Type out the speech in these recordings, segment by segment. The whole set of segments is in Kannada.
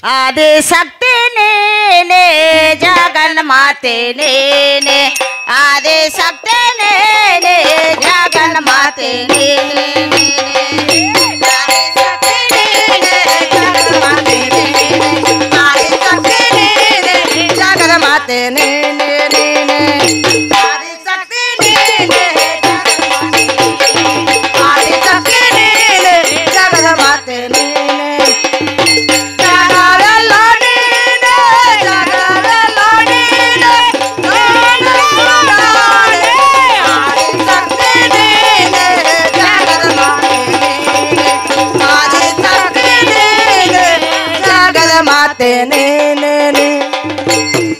ಆದಿಶಕ್ತಿ ನೀನೆ ಜಗನ್ಮಾತೆ ನೀನೆ ಆದಿಶಕ್ತಿ ನೀನೆ ಜಗನ್ಮಾತೆ ನೀನೆ ಜಗನ್ಮಾತೆ ನೀನೆ ಆದಿಶಕ್ತಿ ನೀನೆ ಆದಿಶಕ್ತಿ ನೀನೆ ಜಗನ್ಮಾತೆ ನೀನೆ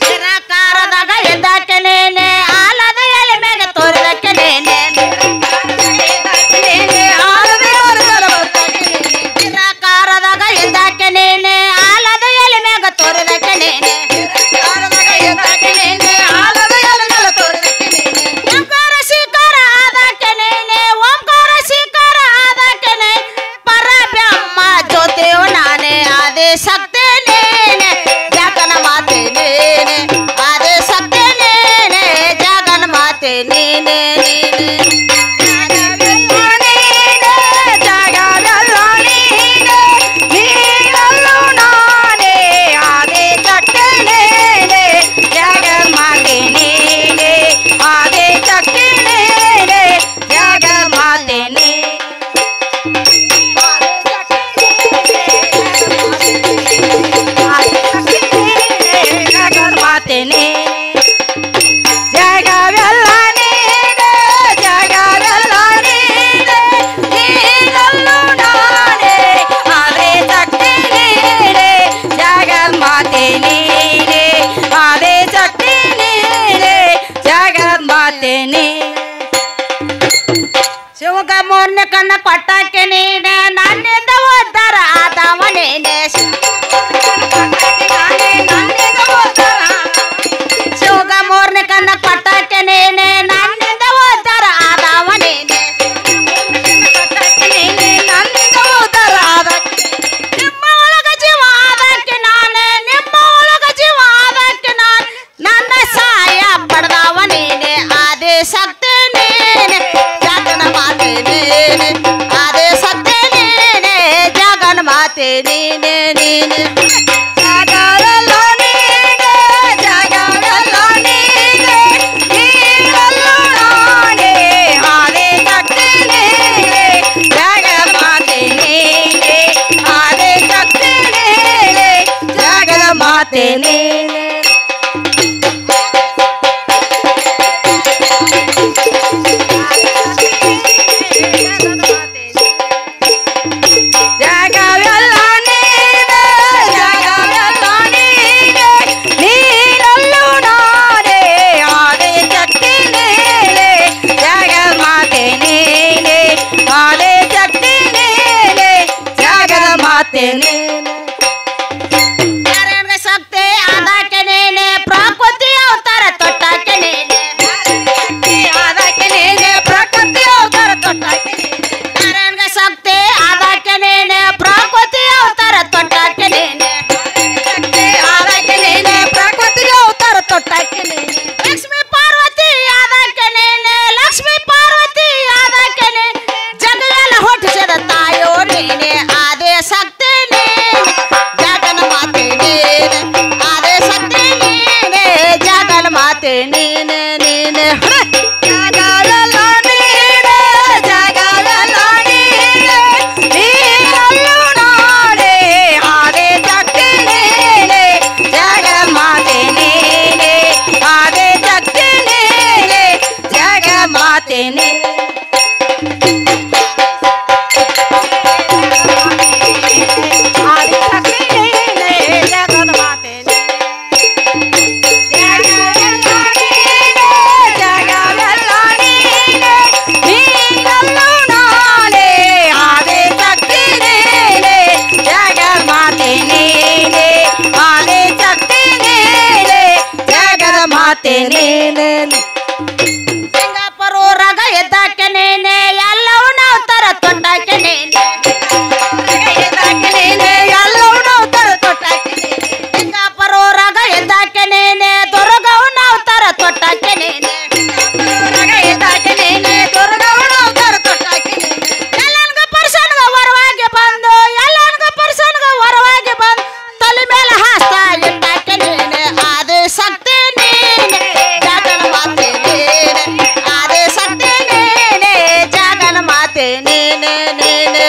ನಿರಾಕಾರದಾಗ ಎದ್ದಕ್ಕೆ ನೇನೆ ಆಲದ ಎಲೆ ಮೇಲೆ ತೋರಿದಕ್ಕೆ ನೇನೆ ನಿರಾಕಾರದಾಗ ಎದ್ದಕ್ಕೆ ನೇನೆ ಆಲದ ಎಲೆ ಮೇಲೆ ತೋರಿದಕ್ಕೆ ನೇನೆ ಓಂಕಾರ ಶಿಖರ ಆದಕ್ಕೆ ನೇನೆ ಓಂಕಾರ ಶಿಖರ ಆದಕ್ಕೆ ನೇನೆ ಪರಬ್ರಹ್ಮ ಜ್ಯೋತಿಯು ನಾನೇ ಆದಿಶಕ್ತಿ ನೀನೆ ಶಿವಗ ಮೊನ್ನೆ ಕಣ್ಣ ಕೊಟ್ಟಕ್ಕೆ ನೀನೆ ನನ್ನಿಂದ ಉದ್ಧಾರ ಆದವ ನೀನೆ ಶಿವಗ ಮೊನ್ನೆ ಕಣ್ಣ ಕೊಟ್ಟಕ್ಕೆ ನೀನೆ ನನ್ನಿಂದ ಉದ್ಧಾರ ಆದವ ನೀನೆ ನನ್ನಿಂದ ಉದ್ಧಾರ ಆದ ನಿಮ್ಮ ಒಳಗ ಜೀವ ಆದಕ್ಕೆ ನಾನೇ ನಿಮ್ಮ ಒಳಗ ಜೀವ ಆದಕ್ಕೆ ನಾನು ನನ್ನ ಸಹಾಯ ಪಡೆದವ ನೀನೆ ಆದಿಶಕ್ತಿ ನೀನೆ ಜಗನ್ಮಾತೆ ನೀನೆ ಆದಿಶಕ್ತಿ ನೀನೆ ಜಗನ್ಮಾತೆ ನೀನೆ ನೀನೆ ಜಗವೆಲ್ಲ ನೀನೆ ಜಗವೆಲ್ಲ ನೀನೆ ನೀನೆಲ್ಲೂ ನಾನೇ ಆದಿಶಕ್ತಿ ನೀನೆ ಜಗನ್ಮಾತೆ ನೀನೆ ಆದಿಶಕ್ತಿ ನೀನೆ ಜಗನ್ಮಾತೆ ನೀನೆ ಶಕ್ತಿ ಆದಕ್ಕೆ ನೀನೆ